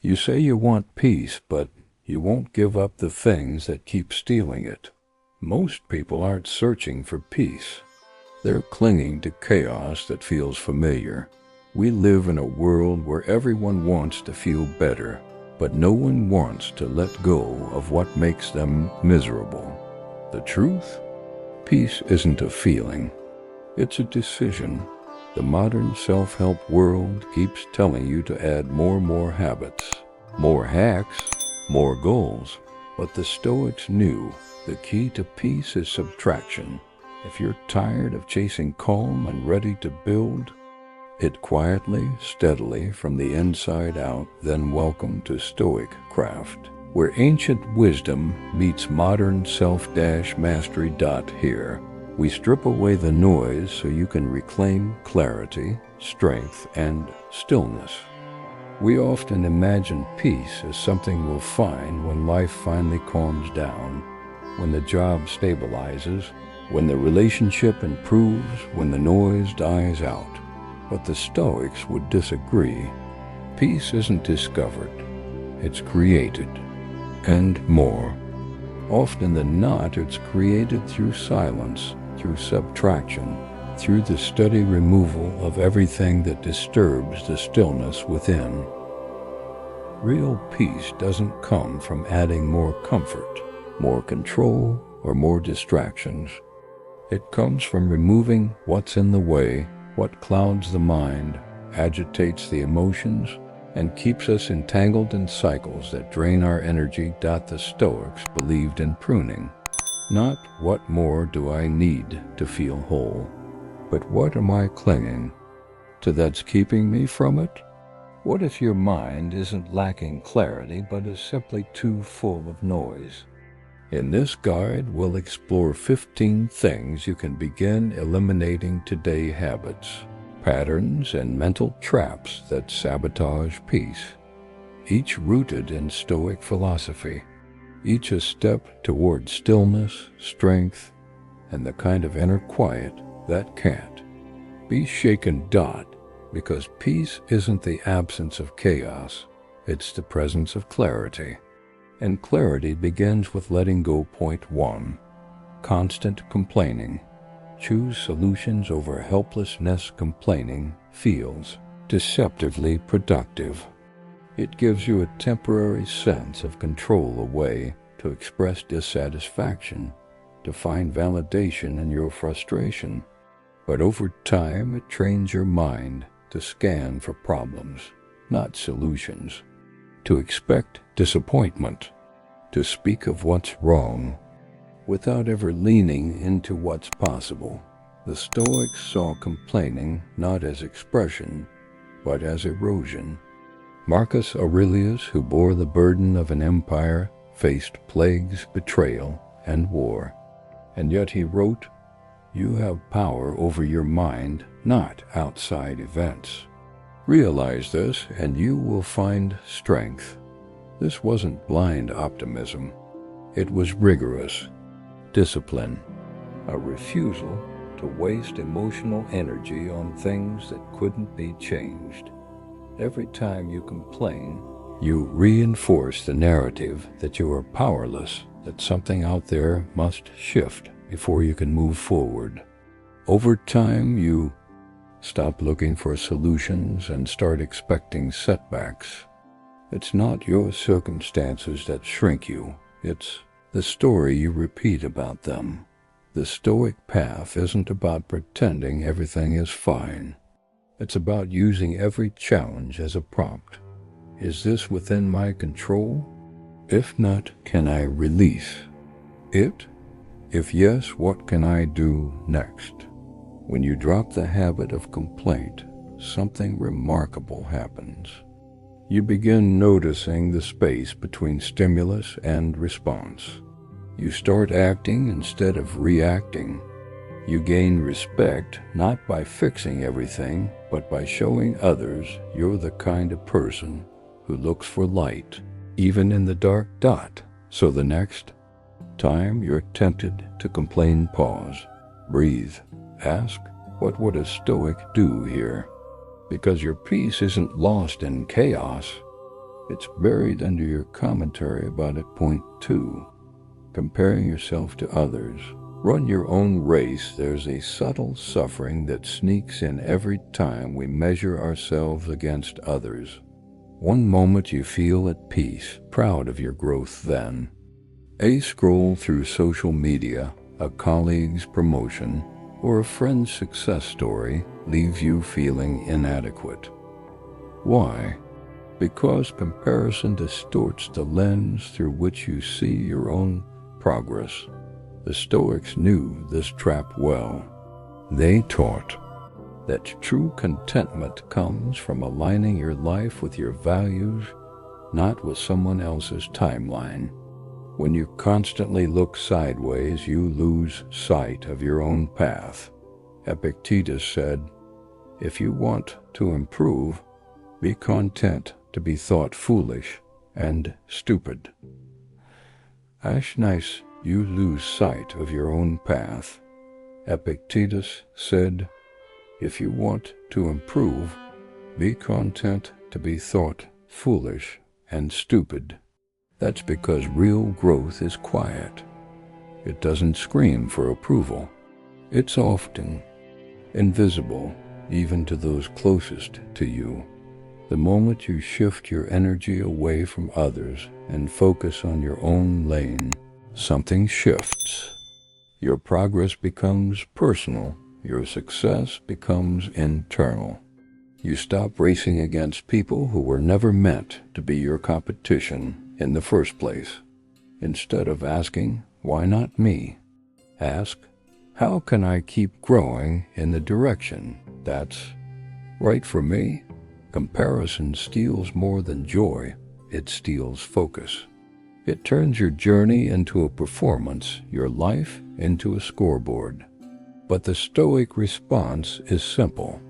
You say you want peace, but you won't give up the things that keep stealing it. Most people aren't searching for peace. They're clinging to chaos that feels familiar. We live in a world where everyone wants to feel better, but no one wants to let go of what makes them miserable. The truth? Peace isn't a feeling. It's a decision. The modern self-help world keeps telling you to add more habits, more hacks, more goals. But the Stoics knew the key to peace is subtraction. If you're tired of chasing calm and ready to build it quietly, steadily, from the inside out, then welcome to StoicCraft, where ancient wisdom meets modern self-mastery. Here, we strip away the noise so you can reclaim clarity, strength, and stillness. We often imagine peace as something we'll find when life finally calms down, when the job stabilizes, when the relationship improves, when the noise dies out. But the Stoics would disagree. Peace isn't discovered, it's created. And more often than not, it's created through silence, through subtraction, through the steady removal of everything that disturbs the stillness within. Real peace doesn't come from adding more comfort, more control, or more distractions. It comes from removing what's in the way, what clouds the mind, agitates the emotions, and keeps us entangled in cycles that drain our energy. The Stoics believed in pruning. Not what more do I need to feel whole, but what am I clinging to that's keeping me from it? What if your mind isn't lacking clarity but is simply too full of noise? In this guide, we'll explore 15 things you can begin eliminating today: habits, patterns, and mental traps that sabotage peace, each rooted in Stoic philosophy, each a step toward stillness, strength, and the kind of inner quiet that can't be shaken. Because peace isn't the absence of chaos, it's the presence of clarity. And clarity begins with letting go. Point 1. Constant complaining. Choose solutions over helplessness. Complaining feels deceptively productive. It gives you a temporary sense of control, a way to express dissatisfaction, to find validation in your frustration. But over time, it trains your mind to scan for problems, not solutions, to expect disappointment, to speak of what's wrong, without ever leaning into what's possible. The Stoics saw complaining not as expression, but as erosion. Marcus Aurelius, who bore the burden of an empire, faced plagues, betrayal, and war. And yet he wrote, "You have power over your mind, not outside events. Realize this, and you will find strength." This wasn't blind optimism. It was rigorous discipline, a refusal to waste emotional energy on things that couldn't be changed. Every time you complain, you reinforce the narrative that you are powerless, that something out there must shift before you can move forward. Over time, you stop looking for solutions and start expecting setbacks. It's not your circumstances that shrink you, it's the story you repeat about them. The Stoic path isn't about pretending everything is fine. It's about using every challenge as a prompt. Is this within my control? If not, can I release it? If yes, what can I do next? When you drop the habit of complaint, something remarkable happens. You begin noticing the space between stimulus and response. You start acting instead of reacting. You gain respect not by fixing everything, but by showing others you're the kind of person who looks for light, even in the dark. So the next time you're tempted to complain, pause, breathe, ask, what would a Stoic do here? Because your peace isn't lost in chaos. It's buried under your commentary about it. Point 2. Comparing yourself to others. Run your own race. There's a subtle suffering that sneaks in every time we measure ourselves against others. One moment you feel at peace, proud of your growth then. A scroll through social media, a colleague's promotion, or a friend's success story leaves you feeling inadequate. Why? Because comparison distorts the lens through which you see your own progress. The Stoics knew this trap well. They taught that true contentment comes from aligning your life with your values, not with someone else's timeline. When you constantly look sideways, you lose sight of your own path. Epictetus said, "If you want to improve, be content to be thought foolish and stupid." Ashnice, you lose sight of your own path. Epictetus said, "If you want to improve, be content to be thought foolish and stupid." That's because real growth is quiet. It doesn't scream for approval. It's often invisible, even to those closest to you. The moment you shift your energy away from others and focus on your own lane, something shifts. Your progress becomes personal. Your success becomes internal. You stop racing against people who were never meant to be your competition in the first place. Instead of asking, "Why not me?" ask, "How can I keep growing in the direction that's right for me?" Comparison steals more than joy. It steals focus. It turns your journey into a performance, your life into a scoreboard. But the Stoic response is simple.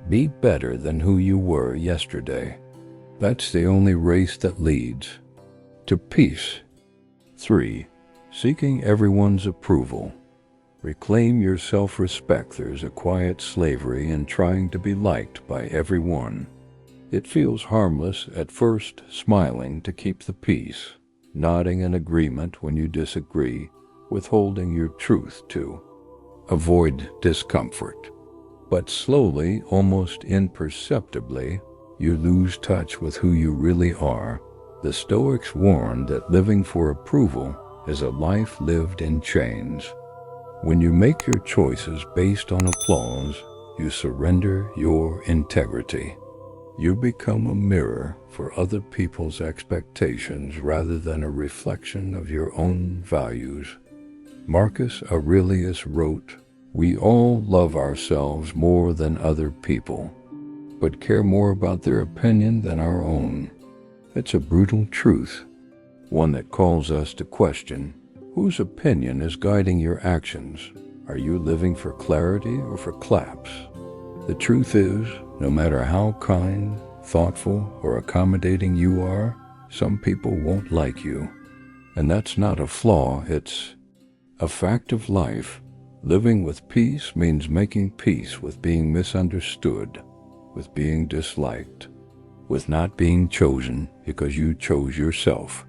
Be better than who you were yesterday. That's the only race that leads to peace. 3. Seeking everyone's approval. Reclaim your self-respect. There's a quiet slavery in trying to be liked by everyone. It feels harmless at first, smiling to keep the peace, nodding in agreement when you disagree, withholding your truth to avoid discomfort. But slowly, almost imperceptibly, you lose touch with who you really are. The Stoics warned that living for approval is a life lived in chains. When you make your choices based on applause, you surrender your integrity. You become a mirror for other people's expectations rather than a reflection of your own values. Marcus Aurelius wrote, "We all love ourselves more than other people, but care more about their opinion than our own." It's a brutal truth, one that calls us to question, whose opinion is guiding your actions? Are you living for clarity or for claps? The truth is, no matter how kind, thoughtful, or accommodating you are, some people won't like you. And that's not a flaw, it's a fact of life. Living with peace means making peace with being misunderstood, with being disliked, with not being chosen because you chose yourself.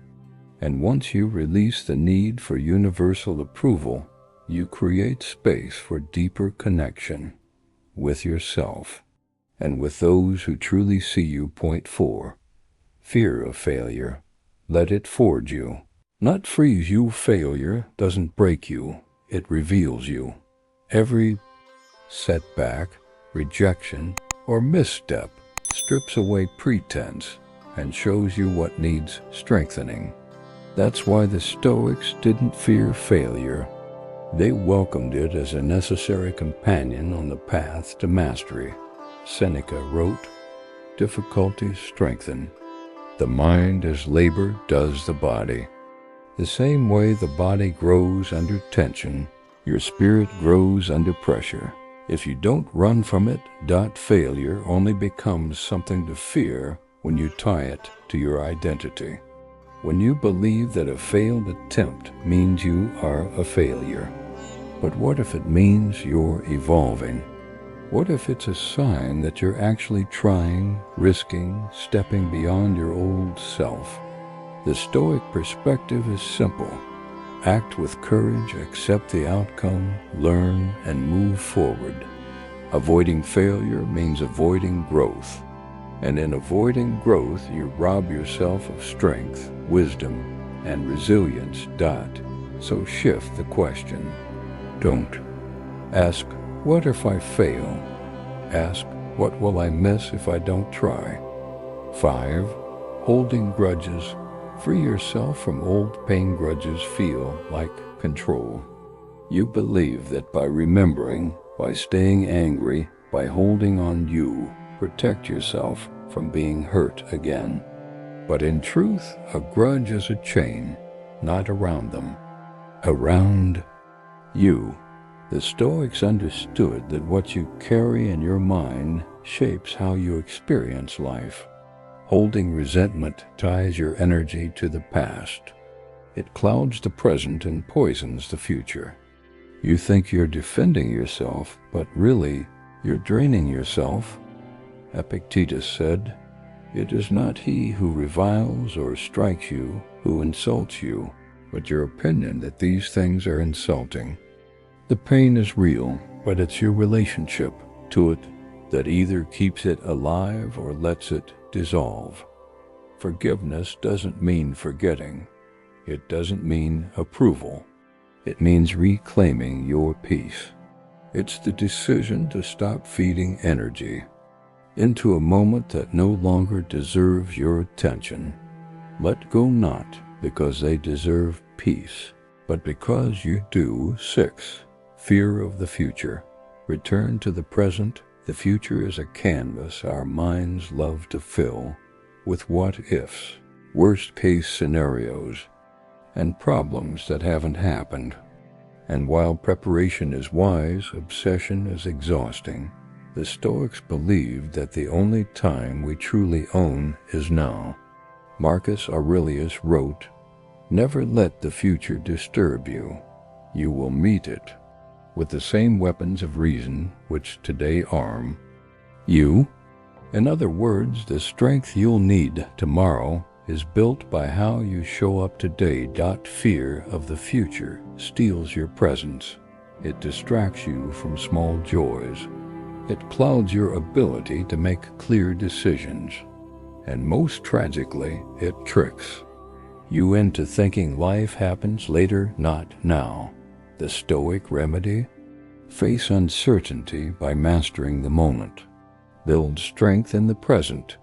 And once you release the need for universal approval, you create space for deeper connection with yourself and with those who truly see you. Point 4. Fear of failure. Let it forge you, not freeze you. Failure doesn't break you, it reveals you. Every setback, rejection, or misstep strips away pretense and shows you what needs strengthening. That's why the Stoics didn't fear failure. They welcomed it as a necessary companion on the path to mastery. Seneca wrote, "Difficulties strengthen. The mind as labor does the body." The same way the body grows under tension, your spirit grows under pressure. If you don't run from it, failure only becomes something to fear when you tie it to your identity. When you believe that a failed attempt means you are a failure. But what if it means you're evolving? What if it's a sign that you're actually trying, risking, stepping beyond your old self? The Stoic perspective is simple. Act with courage, accept the outcome, learn, and move forward. Avoiding failure means avoiding growth. And in avoiding growth, you rob yourself of strength, wisdom, and resilience. So shift the question. Don't. Ask, what if I fail? Ask, what will I miss if I don't try? 5. Holding grudges. Free yourself from old pain. Grudges feel like control. You believe that by remembering, by staying angry, by holding on, you protect yourself from being hurt again. But in truth, a grudge is a chain, not around them, around you. The Stoics understood that what you carry in your mind shapes how you experience life. Holding resentment ties your energy to the past. It clouds the present and poisons the future. You think you're defending yourself, but really, you're draining yourself. Epictetus said, "It is not he who reviles or strikes you who insults you, but your opinion that these things are insulting." The pain is real, but it's your relationship to it that either keeps it alive or lets it dissolve. Forgiveness doesn't mean forgetting. It doesn't mean approval. It means reclaiming your peace. It's the decision to stop feeding energy into a moment that no longer deserves your attention. Let go not because they deserve peace, but because you do. 6. Fear of the future. Return to the present. The future is a canvas our minds love to fill with what-ifs, worst-case scenarios, and problems that haven't happened. And while preparation is wise, obsession is exhausting. The Stoics believed that the only time we truly own is now. Marcus Aurelius wrote, "Never let the future disturb you. You will meet it with the same weapons of reason which today arm you." In other words, the strength you'll need tomorrow is built by how you show up today. Fear of the future steals your presence. It distracts you from small joys. It clouds your ability to make clear decisions. And most tragically, it tricks you into thinking life happens later, not now. The Stoic remedy? Face uncertainty by mastering the moment. Build strength in the present.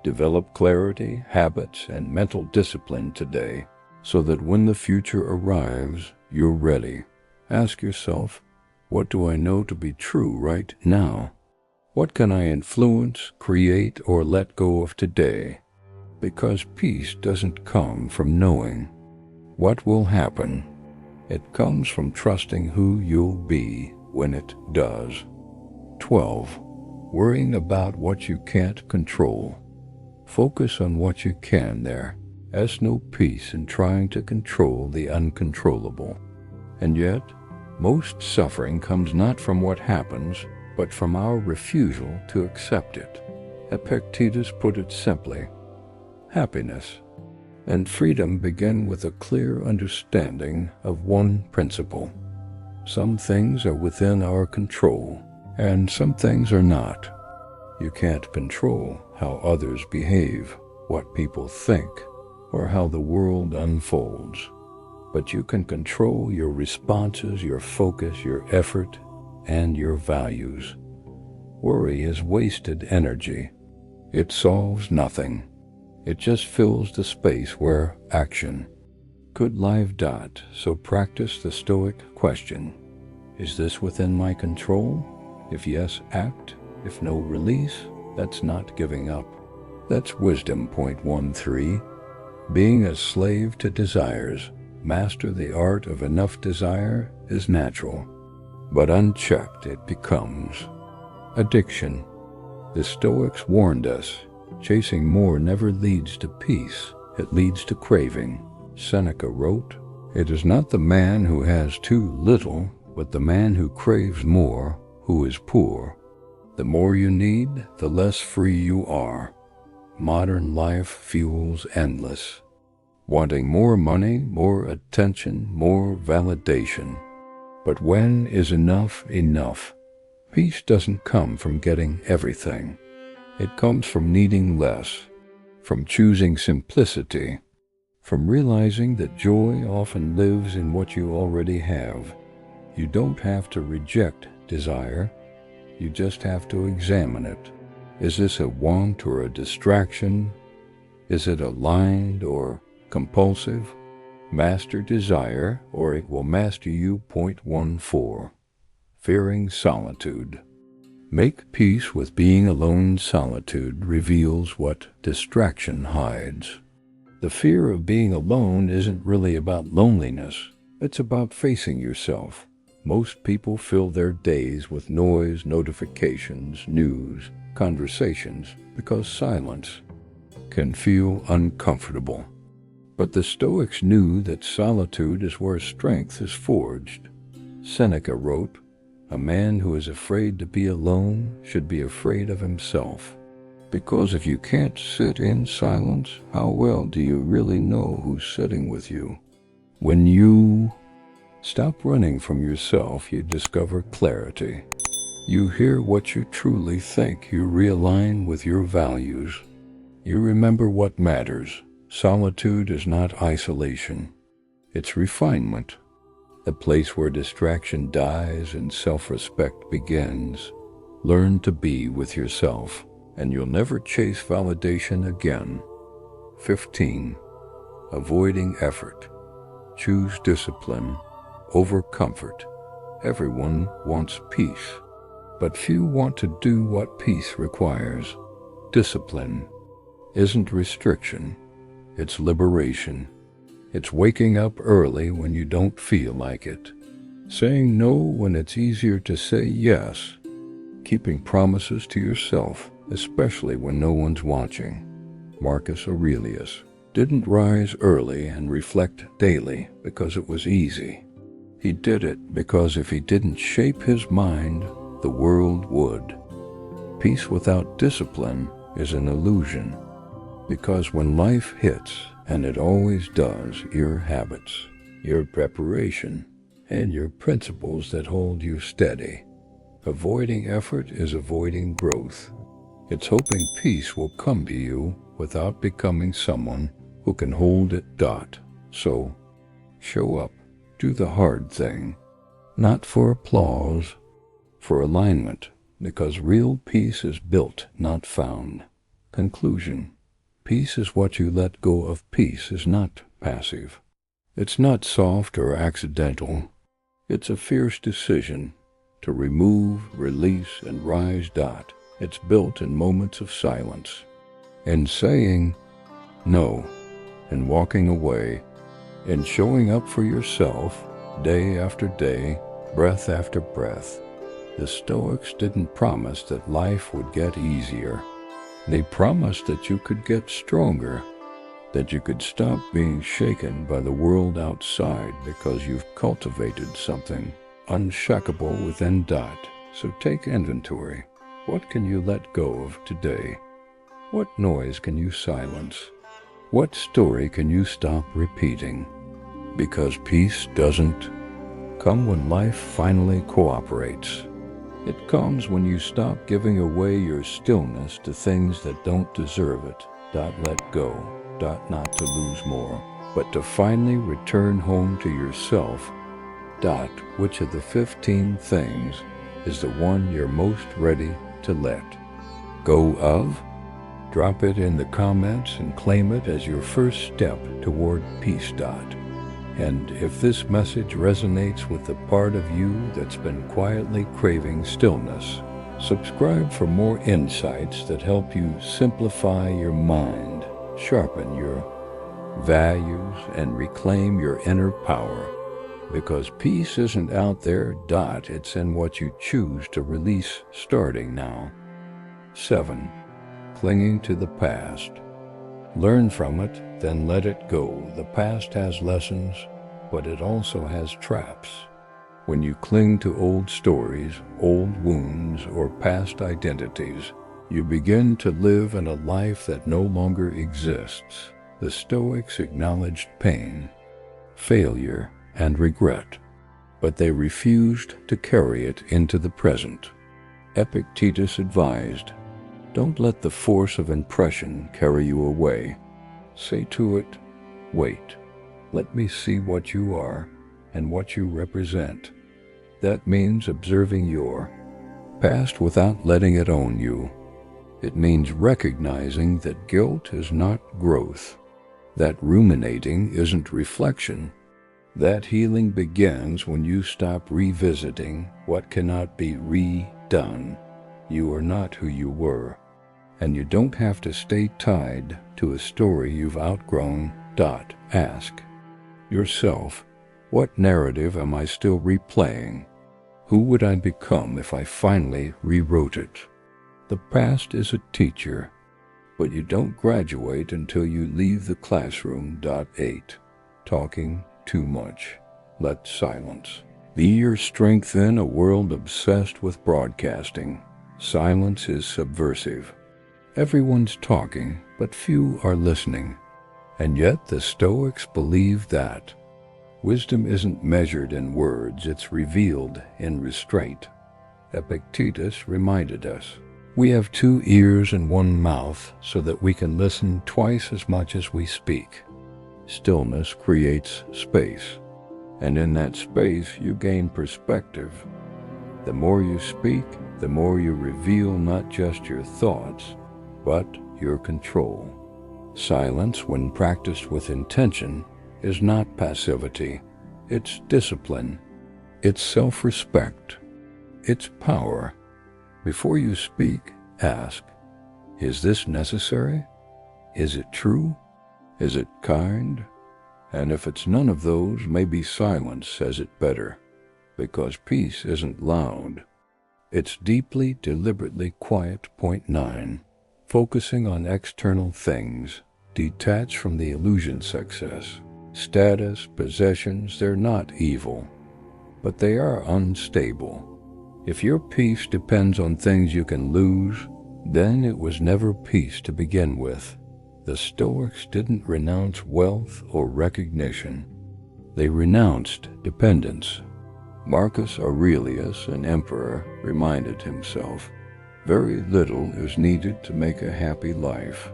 Develop clarity, habits, and mental discipline today so that when the future arrives, you're ready. Ask yourself, what do I know to be true right now? What can I influence, create, or let go of today? Because peace doesn't come from knowing what will happen. It comes from trusting who you'll be when it does. 12. Worrying about what you can't control. Focus on what you can there. There's no peace in trying to control the uncontrollable. And yet, most suffering comes not from what happens, but from our refusal to accept it. Epictetus put it simply, happiness and freedom begin with a clear understanding of one principle. Some things are within our control, and some things are not. You can't control how others behave, what people think, or how the world unfolds. But you can control your responses, your focus, your effort, and your values. Worry is wasted energy. It solves nothing. It just fills the space where action could live. So practice the Stoic question. Is this within my control? If yes, act. If no, release. That's not giving up. That's wisdom. Point 13. Being a slave to desires. Master the art of enough. Desire is natural, but unchecked it becomes addiction. The Stoics warned us, chasing more never leads to peace, it leads to craving. Seneca wrote, "It is not the man who has too little, but the man who craves more, who is poor." The more you need, the less free you are. Modern life feels endless, wanting more money, more attention, more validation. But when is enough enough? Peace doesn't come from getting everything. It comes from needing less, from choosing simplicity, from realizing that joy often lives in what you already have. You don't have to reject desire. You just have to examine it. Is this a want or a distraction? Is it aligned or compulsive? Master desire, or it will master you. 14. Fearing solitude. Make peace with being alone. Solitude reveals what distraction hides. The fear of being alone isn't really about loneliness. It's about facing yourself. Most people fill their days with noise, notifications, news, conversations, because silence can feel uncomfortable. But the Stoics knew that solitude is where strength is forged. Seneca wrote, "A man who is afraid to be alone should be afraid of himself." Because if you can't sit in silence, how well do you really know who's sitting with you? When you stop running from yourself, you discover clarity. You hear what you truly think. You realign with your values. You remember what matters. Solitude is not isolation. It's refinement. The place where distraction dies and self-respect begins. Learn to be with yourself, and you'll never chase validation again. 15. Avoiding effort. Choose discipline over comfort. Everyone wants peace, but few want to do what peace requires. Discipline isn't restriction, it's liberation. It's waking up early when you don't feel like it, saying no when it's easier to say yes, keeping promises to yourself, especially when no one's watching. Marcus Aurelius didn't rise early and reflect daily because it was easy. He did it because if he didn't shape his mind, the world would. Peace without discipline is an illusion, because when life hits, and it always does, your habits, your preparation, and your principles that hold you steady. Avoiding effort is avoiding growth. It's hoping peace will come to you without becoming someone who can hold it. So, show up. Do the hard thing, not for applause, for alignment, because real peace is built, not found. Conclusion. Peace is what you let go of. Peace is not passive. It's not soft or accidental. It's a fierce decision to remove, release, and rise. It's built in moments of silence, in saying no, and walking away, in showing up for yourself day after day, breath after breath. The Stoics didn't promise that life would get easier. They promised that you could get stronger, that you could stop being shaken by the world outside because you've cultivated something unshakable within. So take inventory. What can you let go of today? What noise can you silence? What story can you stop repeating? Because peace doesn't come when life finally cooperates. It comes when you stop giving away your stillness to things that don't deserve it. Let go. Not to lose more, but to finally return home to yourself. Which of the 15 things is the one you're most ready to let go of? Drop it in the comments and claim it as your first step toward peace. And if this message resonates with the part of you that's been quietly craving stillness, subscribe for more insights that help you simplify your mind, sharpen your values, and reclaim your inner power. Because peace isn't out there. It's in what you choose to release starting now. 7. Clinging to the past. Learn from it, then let it go. The past has lessons, but it also has traps. When you cling to old stories, old wounds, or past identities, you begin to live in a life that no longer exists. The Stoics acknowledged pain, failure, and regret, but they refused to carry it into the present. Epictetus advised, "Don't let the force of impression carry you away. Say to it, 'Wait, let me see what you are and what you represent.' That means observing your past without letting it own you. It means recognizing that guilt is not growth, that ruminating isn't reflection. That healing begins when you stop revisiting what cannot be redone. You are not who you were, and you don't have to stay tied to a story you've outgrown. Ask yourself, what narrative am I still replaying? Who would I become if I finally rewrote it? The past is a teacher, but you don't graduate until you leave the classroom. 8. Talking too much. Let silence be your strength in a world obsessed with broadcasting. Silence is subversive. Everyone's talking, but few are listening. And yet the Stoics believe that wisdom isn't measured in words, it's revealed in restraint. Epictetus reminded us, "We have 2 ears and 1 mouth so that we can listen twice as much as we speak." Stillness creates space, and in that space you gain perspective. The more you speak, the more you reveal not just your thoughts, but your control. Silence, when practiced with intention, is not passivity. It's discipline. It's self-respect. It's power. Before you speak, ask, is this necessary? Is it true? Is it kind? And if it's none of those, maybe silence says it better, because peace isn't loud. It's deeply, deliberately quiet. 9. Focusing on external things. Detach from the illusion success. Status, possessions, they're not evil, but they are unstable. If your peace depends on things you can lose, then it was never peace to begin with. The Stoics didn't renounce wealth or recognition. They renounced dependence. Marcus Aurelius, an emperor, reminded himself, "Very little is needed to make a happy life.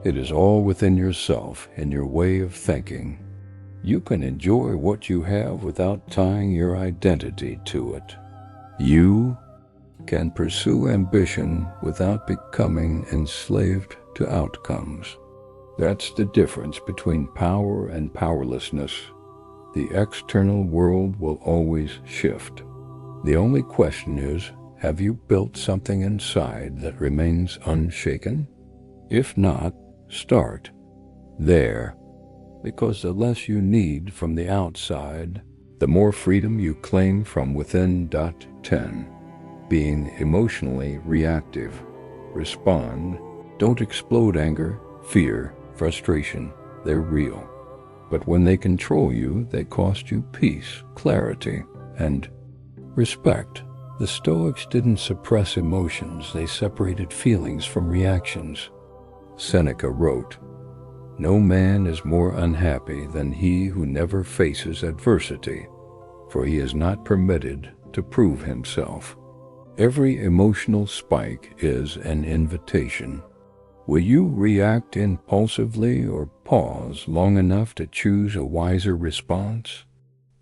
It is all within yourself, in your way of thinking. You can enjoy what you have without tying your identity to it. You can pursue ambition without becoming enslaved to outcomes." That's the difference between power and powerlessness. The external world will always shift. The only question is, have you built something inside that remains unshaken? If not, start there, because the less you need from the outside, the more freedom you claim from within. 10. Being emotionally reactive. Respond. Don't explode anger, fear, frustration. They're real. But when they control you, they cost you peace, clarity, and respect. The Stoics didn't suppress emotions, they separated feelings from reactions. Seneca wrote, "No man is more unhappy than he who never faces adversity, for he is not permitted to prove himself." Every emotional spike is an invitation. Will you react impulsively or pause long enough to choose a wiser response?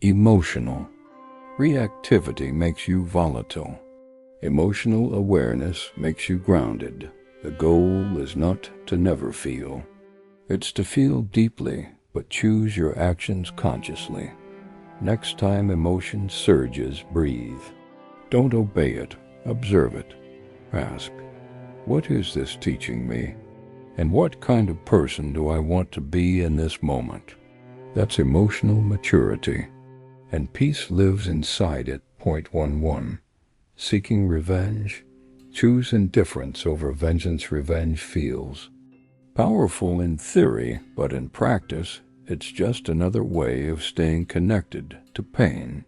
Emotional reactivity makes you volatile. Emotional awareness makes you grounded. The goal is not to never feel. It's to feel deeply, but choose your actions consciously. Next time emotion surges, breathe. Don't obey it, observe it. Ask, what is this teaching me? And what kind of person do I want to be in this moment? That's emotional maturity. And peace lives inside it. 11. Seeking revenge. Choose indifference over vengeance. Revenge feels powerful in theory, but in practice, it's just another way of staying connected to pain.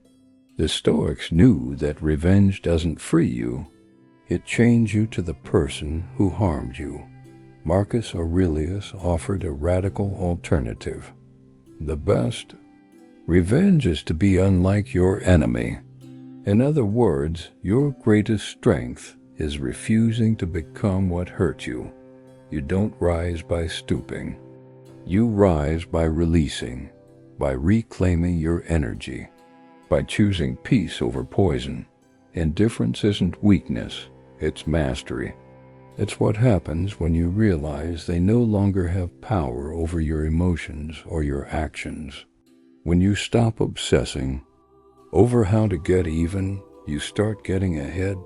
The Stoics knew that revenge doesn't free you, it chains you to the person who harmed you. Marcus Aurelius offered a radical alternative. The best revenge is to be unlike your enemy. In other words, your greatest strength is refusing to become what hurt you. You don't rise by stooping. You rise by releasing, by reclaiming your energy, by choosing peace over poison. Indifference isn't weakness, it's mastery. It's what happens when you realize they no longer have power over your emotions or your actions. When you stop obsessing over how to get even, you start getting ahead.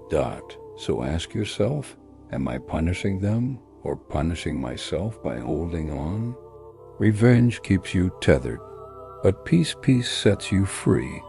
So ask yourself, am I punishing them or punishing myself by holding on? Revenge keeps you tethered, but peace sets you free.